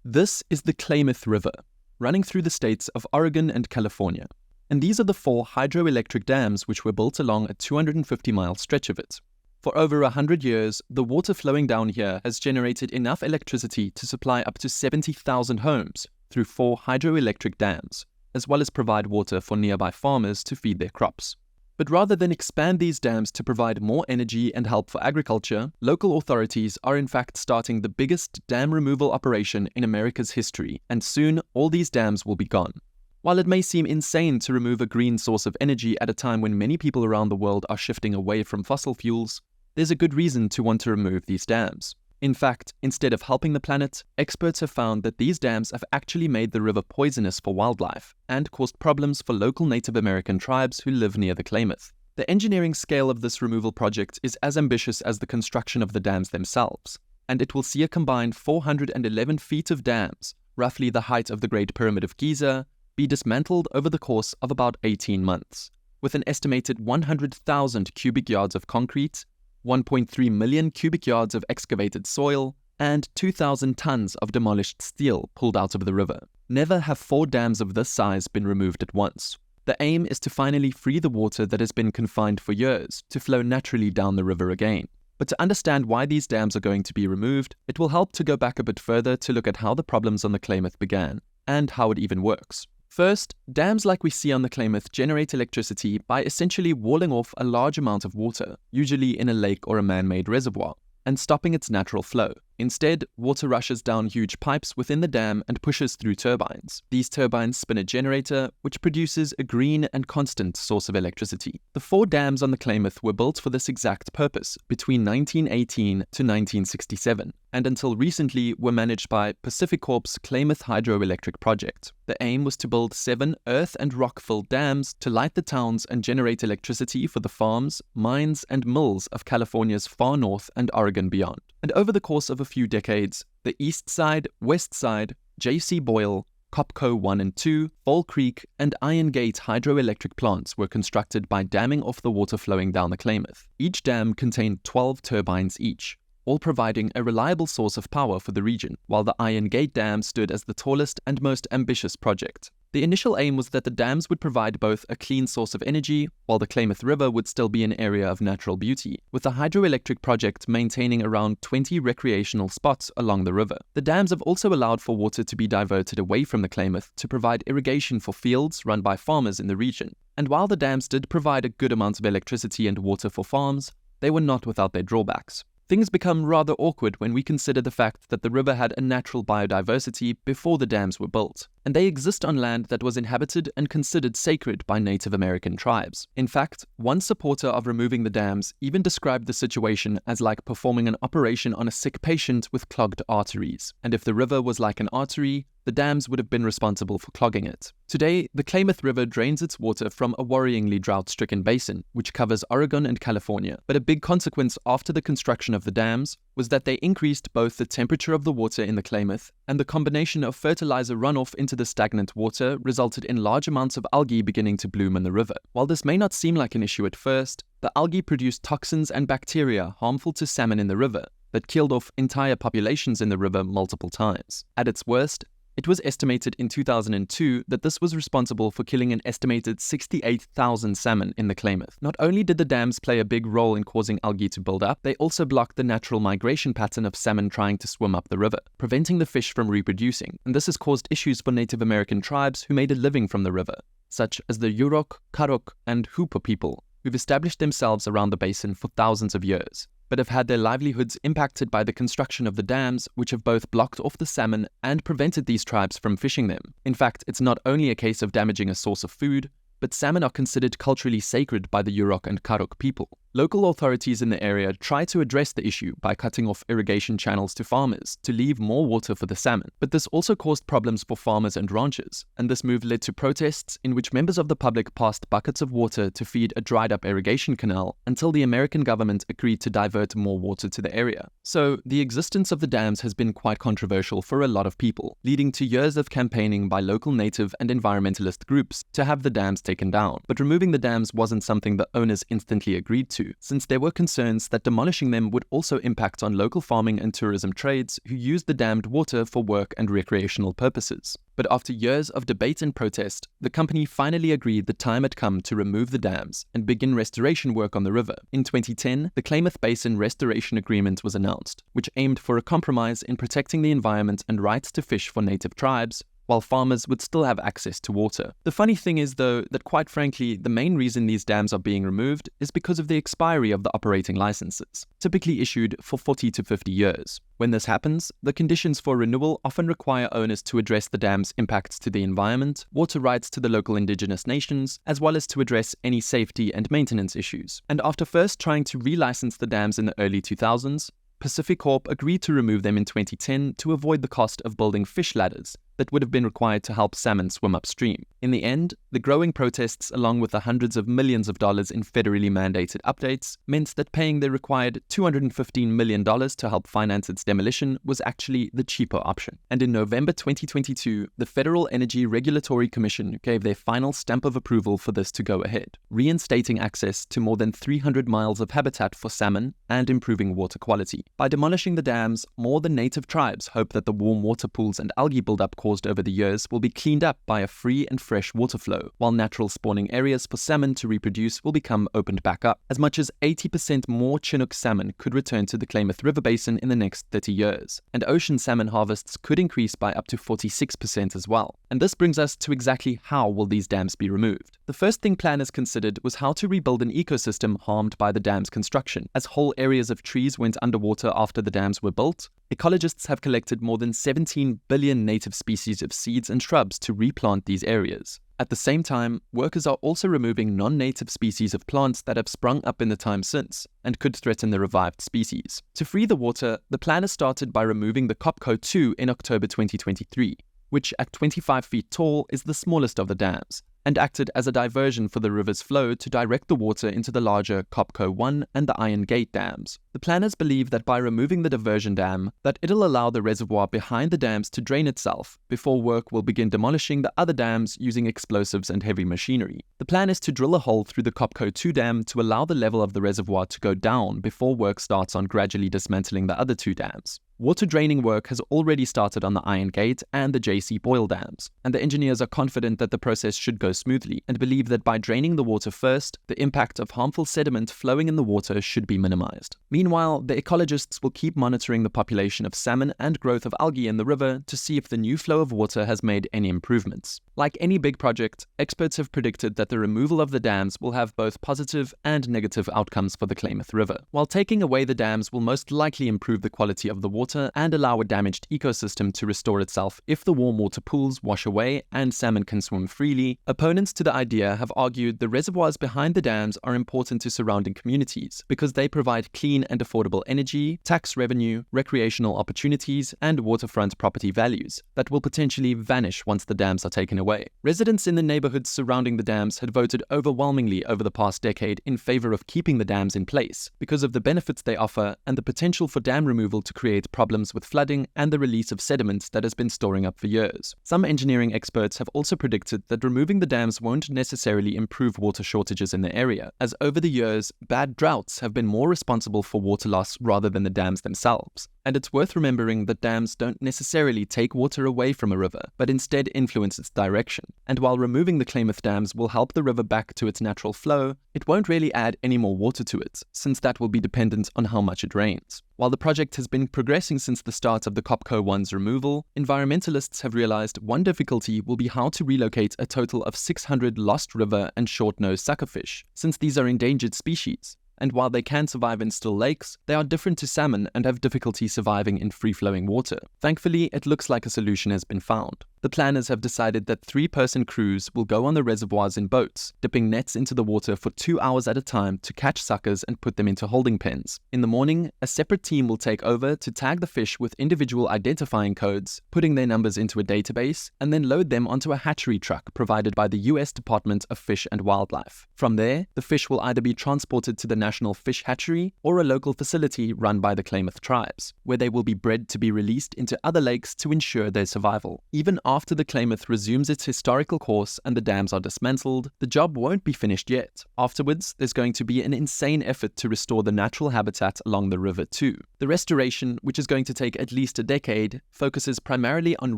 This is the Klamath River, running through the states of Oregon and California. And these are the 4 hydroelectric dams which were built along a 250-mile stretch of it. For over 100 years, the water flowing down here has generated enough electricity to supply up to 70,000 homes through 4 hydroelectric dams, as well as provide water for nearby farmers to feed their crops. But rather than expand these dams to provide more energy and help for agriculture, local authorities are in fact starting the biggest dam removal operation in America's history, and soon all these dams will be gone. While it may seem insane to remove a green source of energy at a time when many people around the world are shifting away from fossil fuels, there's a good reason to want to remove these dams. In fact, instead of helping the planet, experts have found that these dams have actually made the river poisonous for wildlife and caused problems for local Native American tribes who live near the Klamath. The engineering scale of this removal project is as ambitious as the construction of the dams themselves, and it will see a combined 411 feet of dams, roughly the height of the Great Pyramid of Giza, be dismantled over the course of about 18 months, with an estimated 100,000 cubic yards of concrete, 1.3 million cubic yards of excavated soil, and 2,000 tons of demolished steel pulled out of the river. Never have 4 dams of this size been removed at once. The aim is to finally free the water that has been confined for years to flow naturally down the river again. But to understand why these dams are going to be removed, it will help to go back a bit further to look at how the problems on the Klamath began, and how it even works. First, dams like we see on the Klamath generate electricity by essentially walling off a large amount of water, usually in a lake or a man-made reservoir, and stopping its natural flow. Instead, water rushes down huge pipes within the dam and pushes through turbines. These turbines spin a generator, which produces a green and constant source of electricity. The 4 dams on the Klamath were built for this exact purpose between 1918 to 1967, and until recently were managed by PacifiCorp's Klamath Hydroelectric Project. The aim was to build 7 earth and rock-filled dams to light the towns and generate electricity for the farms, mines, and mills of California's far north and Oregon beyond. And over the course of a few decades, the East Side, West Side, J.C. Boyle, Copco 1 and 2, Fall Creek, and Iron Gate hydroelectric plants were constructed by damming off the water flowing down the Klamath. Each dam contained 12 turbines each, all providing a reliable source of power for the region, while the Iron Gate Dam stood as the tallest and most ambitious project. The initial aim was that the dams would provide both a clean source of energy, while the Klamath River would still be an area of natural beauty, with the hydroelectric project maintaining around 20 recreational spots along the river. The dams have also allowed for water to be diverted away from the Klamath to provide irrigation for fields run by farmers in the region. And while the dams did provide a good amount of electricity and water for farms, they were not without their drawbacks. Things become rather awkward when we consider the fact that the river had a natural biodiversity before the dams were built, and they exist on land that was inhabited and considered sacred by Native American tribes. In fact, one supporter of removing the dams even described the situation as like performing an operation on a sick patient with clogged arteries, and if the river was like an artery, the dams would have been responsible for clogging it. Today, the Klamath River drains its water from a worryingly drought-stricken basin, which covers Oregon and California. But a big consequence after the construction of the dams was that they increased both the temperature of the water in the Klamath, and the combination of fertilizer runoff into the stagnant water resulted in large amounts of algae beginning to bloom in the river. While this may not seem like an issue at first, the algae produced toxins and bacteria harmful to salmon in the river that killed off entire populations in the river multiple times. At its worst, it was estimated in 2002 that this was responsible for killing an estimated 68,000 salmon in the Klamath. Not only did the dams play a big role in causing algae to build up, they also blocked the natural migration pattern of salmon trying to swim up the river, preventing the fish from reproducing. And this has caused issues for Native American tribes who made a living from the river, such as the Yurok, Karok, and Hoopa people, who've established themselves around the basin for thousands of years, but have had their livelihoods impacted by the construction of the dams, which have both blocked off the salmon and prevented these tribes from fishing them. In fact, it's not only a case of damaging a source of food, but salmon are considered culturally sacred by the Yurok and Karok people. Local authorities in the area try to address the issue by cutting off irrigation channels to farmers to leave more water for the salmon. But this also caused problems for farmers and ranchers, and this move led to protests in which members of the public passed buckets of water to feed a dried-up irrigation canal until the American government agreed to divert more water to the area. So, the existence of the dams has been quite controversial for a lot of people, leading to years of campaigning by local native and environmentalist groups to have the dams taken down. But removing the dams wasn't something the owners instantly agreed to. 2022, since there were concerns that demolishing them would also impact on local farming and tourism trades who used the dammed water for work and recreational purposes. But after years of debate and protest, the company finally agreed the time had come to remove the dams and begin restoration work on the river. In 2010, the Klamath Basin Restoration Agreement was announced, which aimed for a compromise in protecting the environment and rights to fish for native tribes, while farmers would still have access to water. The funny thing is, though, that quite frankly, the main reason these dams are being removed is because of the expiry of the operating licenses, typically issued for 40 to 50 years. When this happens, the conditions for renewal often require owners to address the dam's impacts to the environment, water rights to the local indigenous nations, as well as to address any safety and maintenance issues. And after first trying to relicense the dams in the early 2000s, Pacific Corp agreed to remove them in 2010 to avoid the cost of building fish ladders that would have been required to help salmon swim upstream. In the end, the growing protests, along with the hundreds of millions of dollars in federally mandated updates, meant that paying the required $215 million to help finance its demolition was actually the cheaper option. And in November 2022, the Federal Energy Regulatory Commission gave their final stamp of approval for this to go ahead, reinstating access to more than 300 miles of habitat for salmon and improving water quality. By demolishing the dams, more than native tribes hope that the warm water pools and algae buildup caused over the years will be cleaned up by a free and fresh water flow, while natural spawning areas for salmon to reproduce will become opened back up. As much as 80% more Chinook salmon could return to the Klamath River Basin in the next 30 years, and ocean salmon harvests could increase by up to 46% as well. And this brings us to exactly how will these dams be removed. The first thing planners considered was how to rebuild an ecosystem harmed by the dam's construction. As whole areas of trees went underwater after the dams were built, ecologists have collected more than 17 billion native species of seeds and shrubs to replant these areas. At the same time, workers are also removing non-native species of plants that have sprung up in the time since and could threaten the revived species. To free the water, the planners started by removing the Kopko 2 in October 2023, which at 25 feet tall is the smallest of the dams, and acted as a diversion for the river's flow to direct the water into the larger Kopko 1 and the Iron Gate dams. The planners believe that by removing the diversion dam, that it'll allow the reservoir behind the dams to drain itself before work will begin demolishing the other dams using explosives and heavy machinery. The plan is to drill a hole through the Kopko 2 dam to allow the level of the reservoir to go down before work starts on gradually dismantling the other two dams. Water draining work has already started on the Iron Gate and the J.C. Boyle dams, and the engineers are confident that the process should go smoothly and believe that by draining the water first, the impact of harmful sediment flowing in the water should be minimized. Meanwhile, the ecologists will keep monitoring the population of salmon and growth of algae in the river to see if the new flow of water has made any improvements. Like any big project, experts have predicted that the removal of the dams will have both positive and negative outcomes for the Klamath River. While taking away the dams will most likely improve the quality of the water and allow a damaged ecosystem to restore itself if the warm water pools wash away and salmon can swim freely, opponents to the idea have argued the reservoirs behind the dams are important to surrounding communities because they provide clean and affordable energy, tax revenue, recreational opportunities, and waterfront property values that will potentially vanish once the dams are taken away. Residents in the neighborhoods surrounding the dams had voted overwhelmingly over the past decade in favor of keeping the dams in place because of the benefits they offer and the potential for dam removal to create problems with flooding and the release of sediment that has been storing up for years. Some engineering experts have also predicted that removing the dams won't necessarily improve water shortages in the area, as over the years, bad droughts have been more responsible for water loss rather than the dams themselves. And it's worth remembering that dams don't necessarily take water away from a river, but instead influence its direction. And while removing the Klamath dams will help the river back to its natural flow, it won't really add any more water to it, since that will be dependent on how much it rains. While the project has been progressing since the start of the Kopko 1's removal, environmentalists have realized one difficulty will be how to relocate a total of 600 lost river and short-nosed suckerfish, since these are endangered species. And while they can survive in still lakes, they are different to salmon and have difficulty surviving in free-flowing water. Thankfully, it looks like a solution has been found. The planners have decided that 3-person crews will go on the reservoirs in boats, dipping nets into the water for 2 hours at a time to catch suckers and put them into holding pens. In the morning, a separate team will take over to tag the fish with individual identifying codes, putting their numbers into a database, and then load them onto a hatchery truck provided by the U.S. Department of Fish and Wildlife. From there, the fish will either be transported to the National Fish Hatchery or a local facility run by the Klamath tribes, where they will be bred to be released into other lakes to ensure their survival. Even after the Klamath resumes its historical course and the dams are dismantled, the job won't be finished yet. Afterwards, there's going to be an insane effort to restore the natural habitat along the river too. The restoration, which is going to take at least a decade, focuses primarily on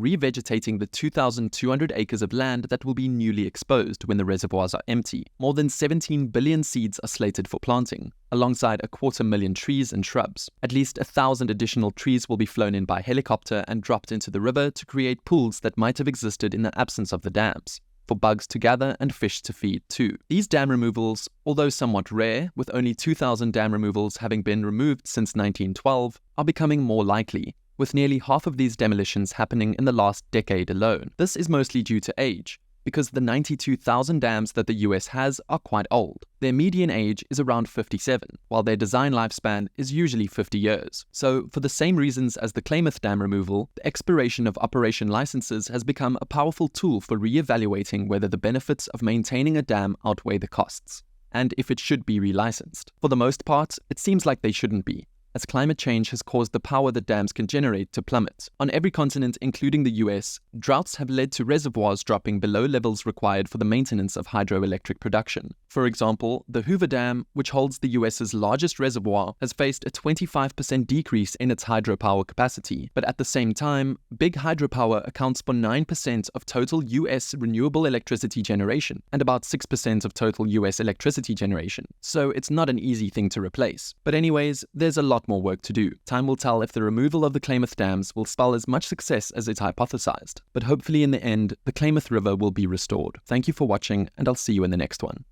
revegetating the 2,200 acres of land that will be newly exposed when the reservoirs are empty. More than 17 billion seeds are slated for planting, alongside 250,000 trees and shrubs. At least 1,000 additional trees will be flown in by helicopter and dropped into the river to create pools that might have existed in the absence of the dams, for bugs to gather and fish to feed too. These dam removals, although somewhat rare, with only 2,000 dam removals having been removed since 1912, are becoming more likely, with nearly half of these demolitions happening in the last decade alone. This is mostly due to age, because the 92,000 dams that the US has are quite old. Their median age is around 57, while their design lifespan is usually 50 years. So, for the same reasons as the Klamath Dam removal, the expiration of operation licenses has become a powerful tool for re-evaluating whether the benefits of maintaining a dam outweigh the costs, and if it should be relicensed. For the most part, it seems like they shouldn't be, as climate change has caused the power that dams can generate to plummet. On every continent, including the US, droughts have led to reservoirs dropping below levels required for the maintenance of hydroelectric production. For example, the Hoover Dam, which holds the US's largest reservoir, has faced a 25% decrease in its hydropower capacity. But at the same time, big hydropower accounts for 9% of total US renewable electricity generation, and about 6% of total US electricity generation. So it's not an easy thing to replace. But anyways, there's a lot more work to do. Time will tell if the removal of the Klamath dams will spell as much success as it's hypothesized, but hopefully in the end, the Klamath River will be restored. Thank you for watching, and I'll see you in the next one.